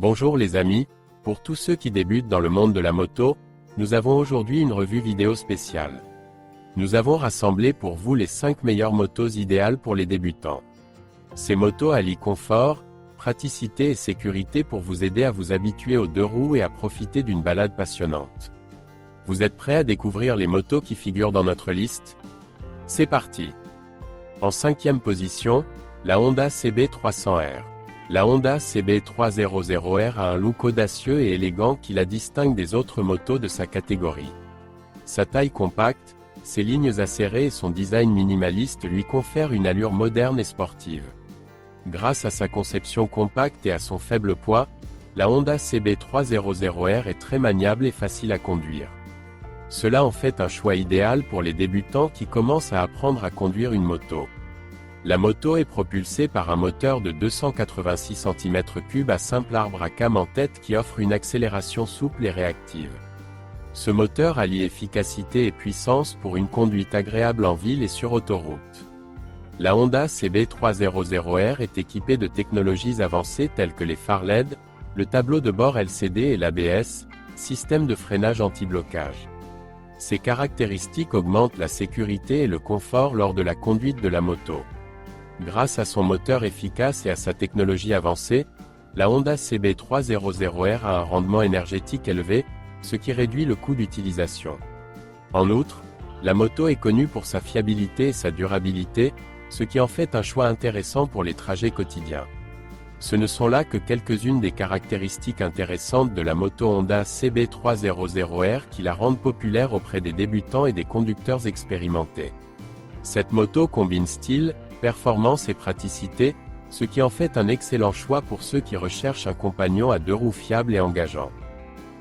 Bonjour les amis, pour tous ceux qui débutent dans le monde de la moto, nous avons aujourd'hui une revue vidéo spéciale. Nous avons rassemblé pour vous les 5 meilleures motos idéales pour les débutants. Ces motos allient confort, praticité et sécurité pour vous aider à vous habituer aux deux roues et à profiter d'une balade passionnante. Vous êtes prêts à découvrir les motos qui figurent dans notre liste? C'est parti! En 5e position, la Honda CB300R. La Honda CB300R a un look audacieux et élégant qui la distingue des autres motos de sa catégorie. Sa taille compacte, ses lignes acérées et son design minimaliste lui confèrent une allure moderne et sportive. Grâce à sa conception compacte et à son faible poids, la Honda CB300R est très maniable et facile à conduire. Cela en fait un choix idéal pour les débutants qui commencent à apprendre à conduire une moto. La moto est propulsée par un moteur de 286 cm3 à simple arbre à cames en tête qui offre une accélération souple et réactive. Ce moteur allie efficacité et puissance pour une conduite agréable en ville et sur autoroute. La Honda CB300R est équipée de technologies avancées telles que les phares LED, le tableau de bord LCD et l'ABS, système de freinage anti-blocage. Ces caractéristiques augmentent la sécurité et le confort lors de la conduite de la moto. Grâce à son moteur efficace et à sa technologie avancée, la Honda CB300R a un rendement énergétique élevé, ce qui réduit le coût d'utilisation. En outre, la moto est connue pour sa fiabilité et sa durabilité, ce qui en fait un choix intéressant pour les trajets quotidiens. Ce ne sont là que quelques-unes des caractéristiques intéressantes de la moto Honda CB300R qui la rendent populaire auprès des débutants et des conducteurs expérimentés. Cette moto combine style, performance et praticité, ce qui en fait un excellent choix pour ceux qui recherchent un compagnon à deux roues fiable et engageant.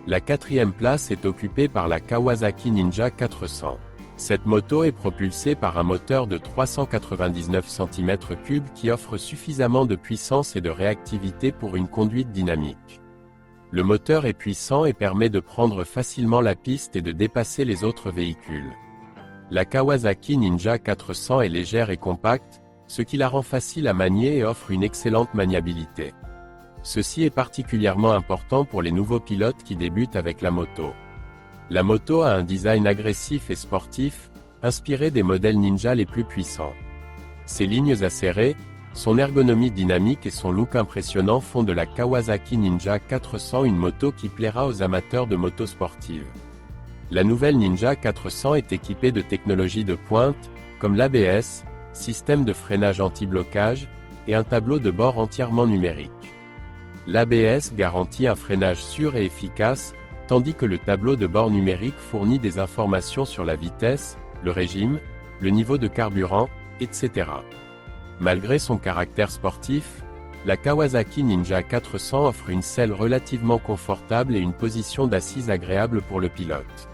La 4e place est occupée par la Kawasaki Ninja 400. Cette moto est propulsée par un moteur de 399 cm3 qui offre suffisamment de puissance et de réactivité pour une conduite dynamique. Le moteur est puissant et permet de prendre facilement la piste et de dépasser les autres véhicules. La Kawasaki Ninja 400 est légère et compacte, ce qui la rend facile à manier et offre une excellente maniabilité. Ceci est particulièrement important pour les nouveaux pilotes qui débutent avec la moto. La moto a un design agressif et sportif, inspiré des modèles Ninja les plus puissants. Ses lignes acérées, son ergonomie dynamique et son look impressionnant font de la Kawasaki Ninja 400 une moto qui plaira aux amateurs de motos sportives. La nouvelle Ninja 400 est équipée de technologies de pointe, comme l'ABS, système de freinage anti-blocage, et un tableau de bord entièrement numérique. L'ABS garantit un freinage sûr et efficace, tandis que le tableau de bord numérique fournit des informations sur la vitesse, le régime, le niveau de carburant, etc. Malgré son caractère sportif, la Kawasaki Ninja 400 offre une selle relativement confortable et une position d'assise agréable pour le pilote.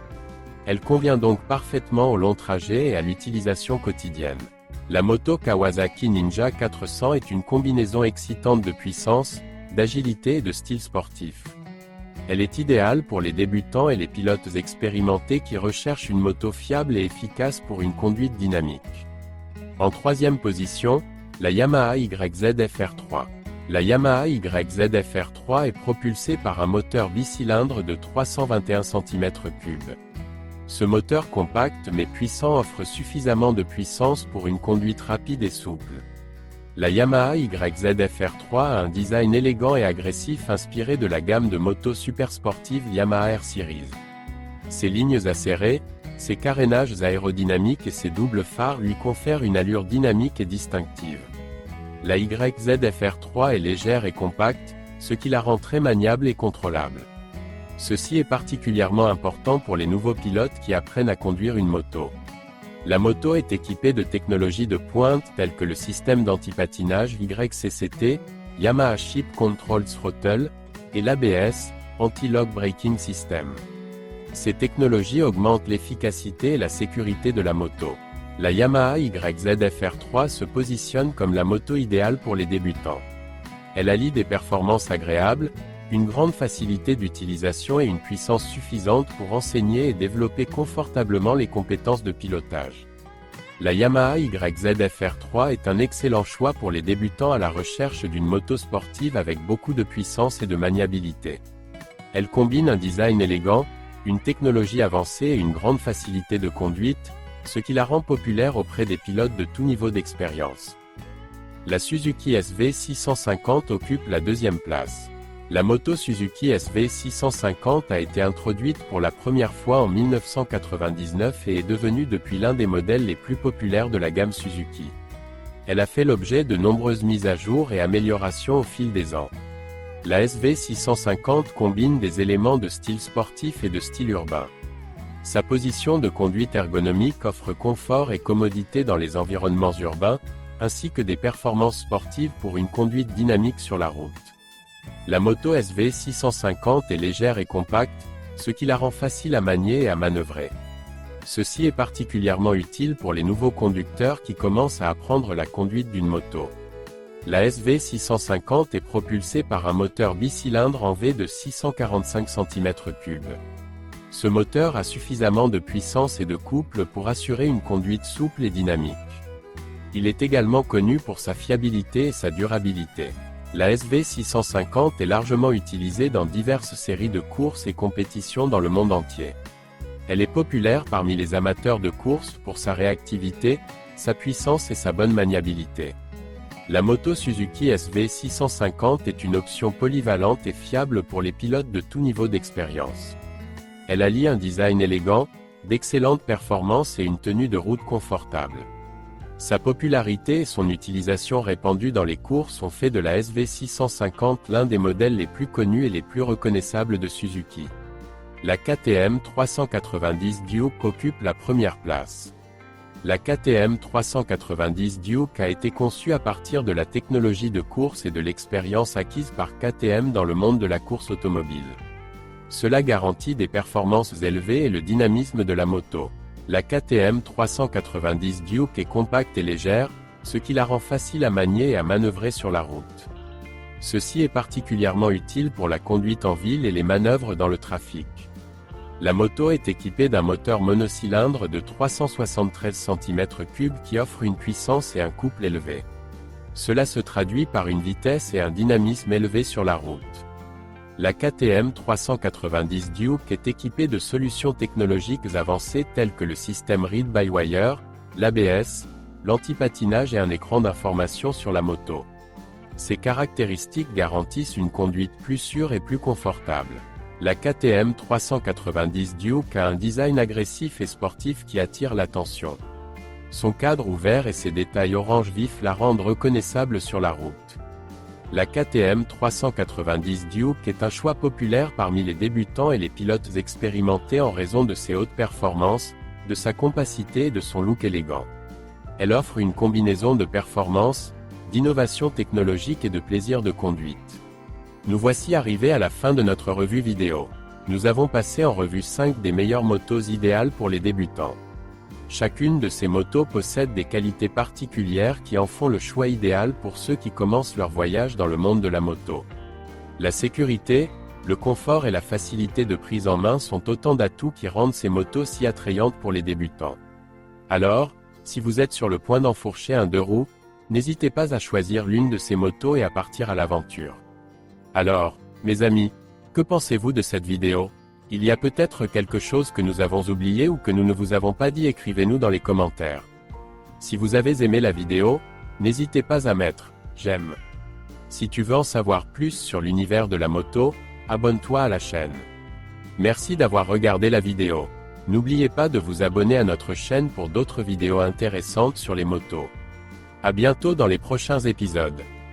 Elle convient donc parfaitement au long trajet et à l'utilisation quotidienne. La moto Kawasaki Ninja 400 est une combinaison excitante de puissance, d'agilité et de style sportif. Elle est idéale pour les débutants et les pilotes expérimentés qui recherchent une moto fiable et efficace pour une conduite dynamique. En 3e position, la Yamaha YZ-FR3. La Yamaha YZ-FR3 est propulsée par un moteur bicylindre de 321 cm3. Ce moteur compact mais puissant offre suffisamment de puissance pour une conduite rapide et souple. La Yamaha YZ-FR3 a un design élégant et agressif inspiré de la gamme de motos super sportives Yamaha R Series. Ses lignes acérées, ses carénages aérodynamiques et ses doubles phares lui confèrent une allure dynamique et distinctive. La YZ-FR3 est légère et compacte, ce qui la rend très maniable et contrôlable. Ceci est particulièrement important pour les nouveaux pilotes qui apprennent à conduire une moto. La moto est équipée de technologies de pointe telles que le système d'antipatinage YCCT, Yamaha Ship Control Throttle, et l'ABS, Anti-Lock Braking System. Ces technologies augmentent l'efficacité et la sécurité de la moto. La Yamaha YZ-FR3 se positionne comme la moto idéale pour les débutants. Elle allie des performances agréables, une grande facilité d'utilisation et une puissance suffisante pour enseigner et développer confortablement les compétences de pilotage. La Yamaha YZF-R3 est un excellent choix pour les débutants à la recherche d'une moto sportive avec beaucoup de puissance et de maniabilité. Elle combine un design élégant, une technologie avancée et une grande facilité de conduite, ce qui la rend populaire auprès des pilotes de tout niveau d'expérience. La Suzuki SV650 occupe la deuxième place. La moto Suzuki SV650 a été introduite pour la première fois en 1999 et est devenue depuis l'un des modèles les plus populaires de la gamme Suzuki. Elle a fait l'objet de nombreuses mises à jour et améliorations au fil des ans. La SV650 combine des éléments de style sportif et de style urbain. Sa position de conduite ergonomique offre confort et commodité dans les environnements urbains, ainsi que des performances sportives pour une conduite dynamique sur la route. La moto SV650 est légère et compacte, ce qui la rend facile à manier et à manœuvrer. Ceci est particulièrement utile pour les nouveaux conducteurs qui commencent à apprendre la conduite d'une moto. La SV650 est propulsée par un moteur bicylindre en V de 645 cm3. Ce moteur a suffisamment de puissance et de couple pour assurer une conduite souple et dynamique. Il est également connu pour sa fiabilité et sa durabilité. La SV650 est largement utilisée dans diverses séries de courses et compétitions dans le monde entier. Elle est populaire parmi les amateurs de course pour sa réactivité, sa puissance et sa bonne maniabilité. La moto Suzuki SV650 est une option polyvalente et fiable pour les pilotes de tout niveau d'expérience. Elle allie un design élégant, d'excellentes performances et une tenue de route confortable. Sa popularité et son utilisation répandue dans les courses ont fait de la SV650 l'un des modèles les plus connus et les plus reconnaissables de Suzuki. La KTM 390 Duke occupe la première place. La KTM 390 Duke a été conçue à partir de la technologie de course et de l'expérience acquise par KTM dans le monde de la course automobile. Cela garantit des performances élevées et le dynamisme de la moto. La KTM 390 Duke est compacte et légère, ce qui la rend facile à manier et à manœuvrer sur la route. Ceci est particulièrement utile pour la conduite en ville et les manœuvres dans le trafic. La moto est équipée d'un moteur monocylindre de 373 cm3 qui offre une puissance et un couple élevé. Cela se traduit par une vitesse et un dynamisme élevé sur la route. La KTM 390 Duke est équipée de solutions technologiques avancées telles que le système Read-by-Wire, l'ABS, l'anti-patinage et un écran d'information sur la moto. Ces caractéristiques garantissent une conduite plus sûre et plus confortable. La KTM 390 Duke a un design agressif et sportif qui attire l'attention. Son cadre ouvert et ses détails orange vif la rendent reconnaissable sur la route. La KTM 390 Duke est un choix populaire parmi les débutants et les pilotes expérimentés en raison de ses hautes performances, de sa compacité et de son look élégant. Elle offre une combinaison de performance, d'innovation technologique et de plaisir de conduite. Nous voici arrivés à la fin de notre revue vidéo. Nous avons passé en revue 5 des meilleures motos idéales pour les débutants. Chacune de ces motos possède des qualités particulières qui en font le choix idéal pour ceux qui commencent leur voyage dans le monde de la moto. La sécurité, le confort et la facilité de prise en main sont autant d'atouts qui rendent ces motos si attrayantes pour les débutants. Alors, si vous êtes sur le point d'enfourcher un deux roues, n'hésitez pas à choisir l'une de ces motos et à partir à l'aventure. Alors, mes amis, que pensez-vous de cette vidéo ? Il y a peut-être quelque chose que nous avons oublié ou que nous ne vous avons pas dit, écrivez-nous dans les commentaires. Si vous avez aimé la vidéo, n'hésitez pas à mettre « j'aime ». Si tu veux en savoir plus sur l'univers de la moto, abonne-toi à la chaîne. Merci d'avoir regardé la vidéo. N'oubliez pas de vous abonner à notre chaîne pour d'autres vidéos intéressantes sur les motos. À bientôt dans les prochains épisodes.